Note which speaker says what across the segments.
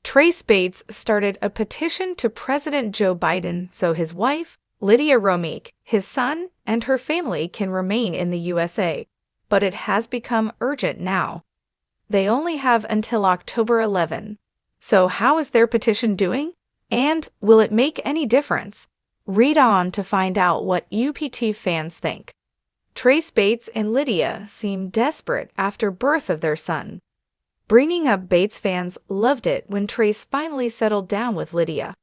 Speaker 1: Trace Bates started a petition to President Joe Biden so his wife, Lydia Romeike, his son, and her family can remain in the USA, but it has become urgent now. They only have until October 11. So how is their petition doing? And will it make any difference? Read on to find out what UPT fans think. Trace Bates and Lydia seem desperate after birth of their son. Bringing Up Bates fans loved it when Trace finally settled down with Lydia.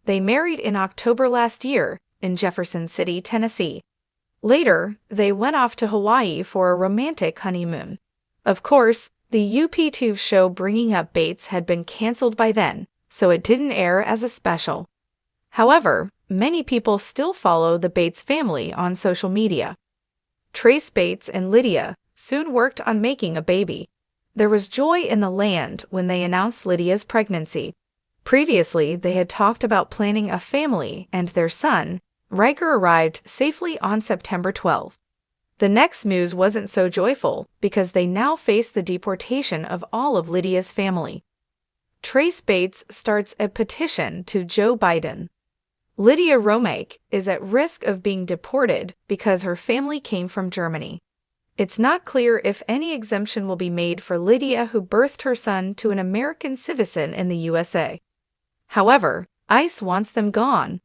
Speaker 1: They married in October last year in Jefferson City, Tennessee. Later, they went off to Hawaii for a romantic honeymoon. Of course, the UP2 show Bringing Up Bates had been canceled by then, so it didn't air as a special. However, many people still follow the Bates family on social media. Trace Bates and Lydia soon worked on making a baby. There was joy in the land when they announced Lydia's pregnancy. Previously, they had talked about planning a family, and their son, Riker, arrived safely on September 12. The next news wasn't so joyful because they now face the deportation of all of Lydia's family. Trace Bates starts a petition to Joe Biden. Lydia Romeike is at risk of being deported because her family came from Germany. It's not clear if any exemption will be made for Lydia, who birthed her son to an American citizen in the USA. However, ICE wants them gone.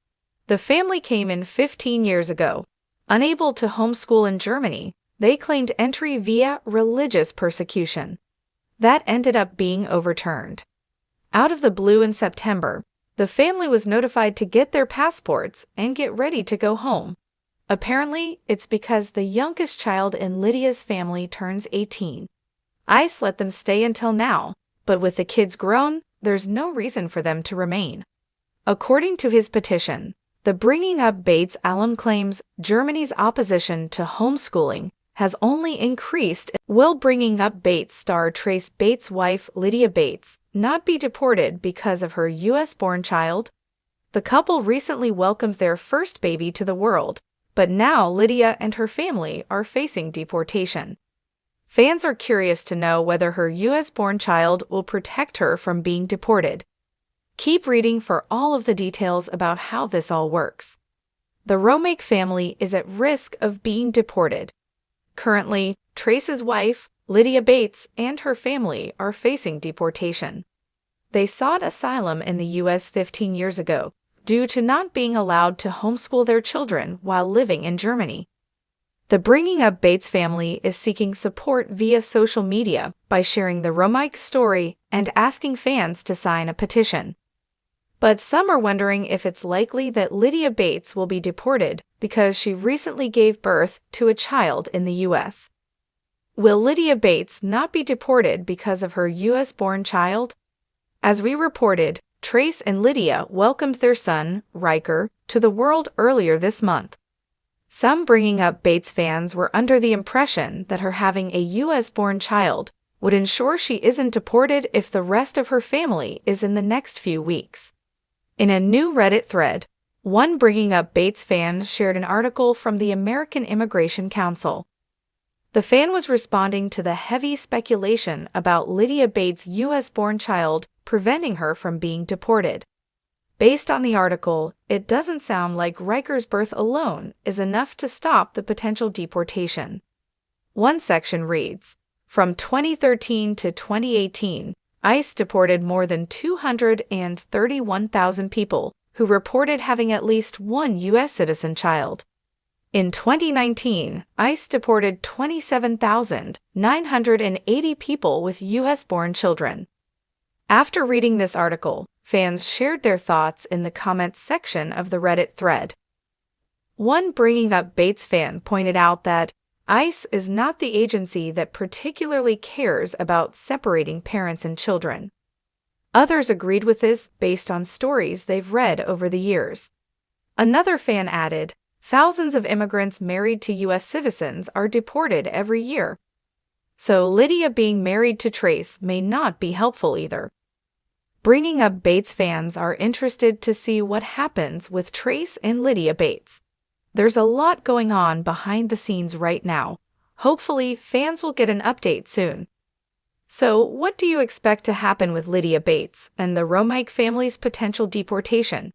Speaker 1: The family came in 15 years ago. Unable to homeschool in Germany, they claimed entry via religious persecution. That ended up being overturned. Out of the blue in September, the family was notified to get their passports and get ready to go home. Apparently, it's because the youngest child in Lydia's family turns 18. ICE let them stay until now, but with the kids grown, there's no reason for them to remain. According to his petition, the Bringing Up Bates alum claims Germany's opposition to homeschooling has only increased. Will Bringing Up Bates star Trace Bates' wife Lydia Bates not be deported because of her U.S.-born child? The couple recently welcomed their first baby to the world, but now Lydia and her family are facing deportation. Fans are curious to know whether her U.S.-born child will protect her from being deported. Keep reading for all of the details about how this all works. The Romeike family is at risk of being deported. Currently, Trace's wife, Lydia Bates, and her family are facing deportation. They sought asylum in the U.S. 15 years ago due to not being allowed to homeschool their children while living in Germany. The Bringing Up Bates family is seeking support via social media by sharing the Romeike story and asking fans to sign a petition. But some are wondering if it's likely that Lydia Bates will be deported because she recently gave birth to a child in the U.S. Will Lydia Bates not be deported because of her U.S.-born child? As we reported, Trace and Lydia welcomed their son, Riker, to the world earlier this month. Some Bringing Up Bates fans were under the impression that her having a U.S.-born child would ensure she isn't deported if the rest of her family is in the next few weeks. In a new Reddit thread, one Bringing Up Bates fan shared an article from the American Immigration Council. The fan was responding to the heavy speculation about Lydia Bates' U.S.-born child preventing her from being deported. Based on the article, it doesn't sound like Riker's birth alone is enough to stop the potential deportation. One section reads, "From 2013 to 2018, ICE deported more than 231,000 people who reported having at least one U.S. citizen child. In 2019, ICE deported 27,980 people with U.S.-born children." After reading this article, fans shared their thoughts in the comments section of the Reddit thread. One Bringing Up Bates fan pointed out that ICE is not the agency that particularly cares about separating parents and children. Others agreed with this based on stories they've read over the years. Another fan added, "Thousands of immigrants married to U.S. citizens are deported every year. So Lydia being married to Trace may not be helpful either." Bringing Up Bates fans are interested to see what happens with Trace and Lydia Bates. There's a lot going on behind the scenes right now. Hopefully, fans will get an update soon. So, what do you expect to happen with Lydia Bates and the Romeike family's potential deportation?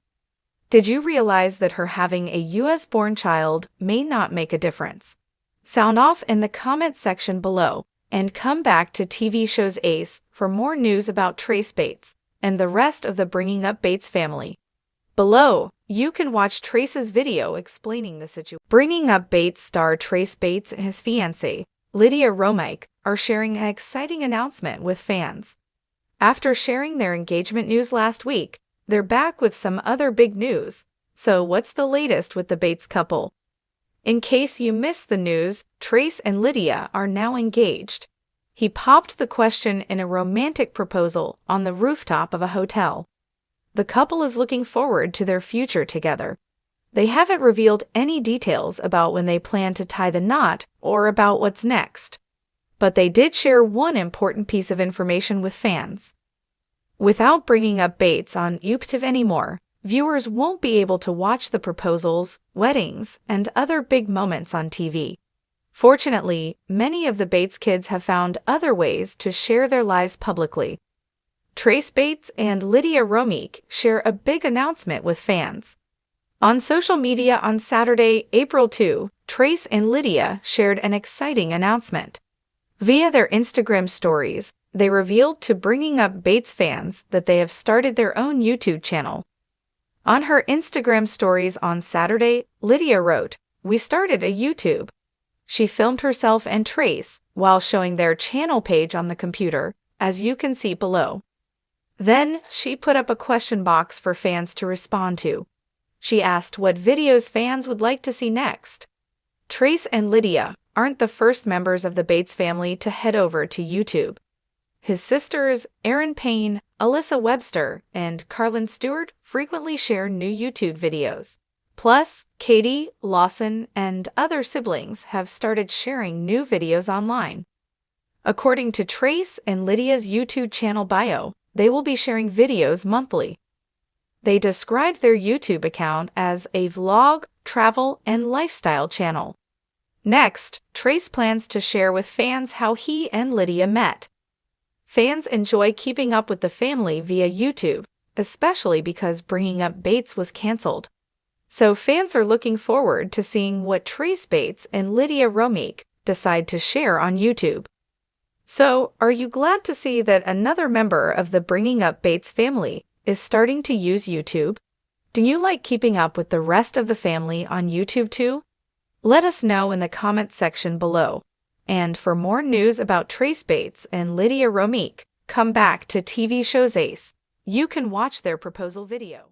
Speaker 1: Did you realize that her having a US-born child may not make a difference? Sound off in the comment section below, and come back to TV Shows Ace for more news about Trace Bates and the rest of the Bringing Up Bates family. Below, you can watch Trace's video explaining the situation. Bringing Up Bates star Trace Bates and his fiancée, Lydia Romeike, are sharing an exciting announcement with fans. After sharing their engagement news last week, they're back with some other big news. So what's the latest with the Bates couple? In case you missed the news, Trace and Lydia are now engaged. He popped the question in a romantic proposal on the rooftop of a hotel. The couple is looking forward to their future together. They haven't revealed any details about when they plan to tie the knot or about what's next. But they did share one important piece of information with fans. Without Bringing Up Bates on uptv anymore, viewers won't be able to watch the proposals, weddings, and other big moments on TV. Fortunately, many of the Bates kids have found other ways to share their lives publicly. Trace Bates and Lydia Romeike share a big announcement with fans. On social media on Saturday, April 2, Trace and Lydia shared an exciting announcement. Via their Instagram stories, they revealed to Bringing Up Bates fans that they have started their own YouTube channel. On her Instagram stories on Saturday, Lydia wrote, "We started a YouTube." She filmed herself and Trace while showing their channel page on the computer, as you can see below. Then, she put up a question box for fans to respond to. She asked what videos fans would like to see next. Trace and Lydia aren't the first members of the Bates family to head over to YouTube. His sisters, Erin Payne, Alyssa Webster, and Carlin Stewart frequently share new YouTube videos. Plus, Katie, Lawson, and other siblings have started sharing new videos online. According to Trace and Lydia's YouTube channel bio, they will be sharing videos monthly. They described their YouTube account as a vlog, travel, and lifestyle channel. Next, Trace plans to share with fans how he and Lydia met. Fans enjoy keeping up with the family via YouTube, especially because Bringing Up Bates was canceled. So fans are looking forward to seeing what Trace Bates and Lydia Romeike decide to share on YouTube. So, are you glad to see that another member of the Bringing Up Bates family is starting to use YouTube? Do you like keeping up with the rest of the family on YouTube too? Let us know in the comment section below. And for more news about Trace Bates and Lydia Romeike, come back to TV Shows Ace. You can watch their proposal video.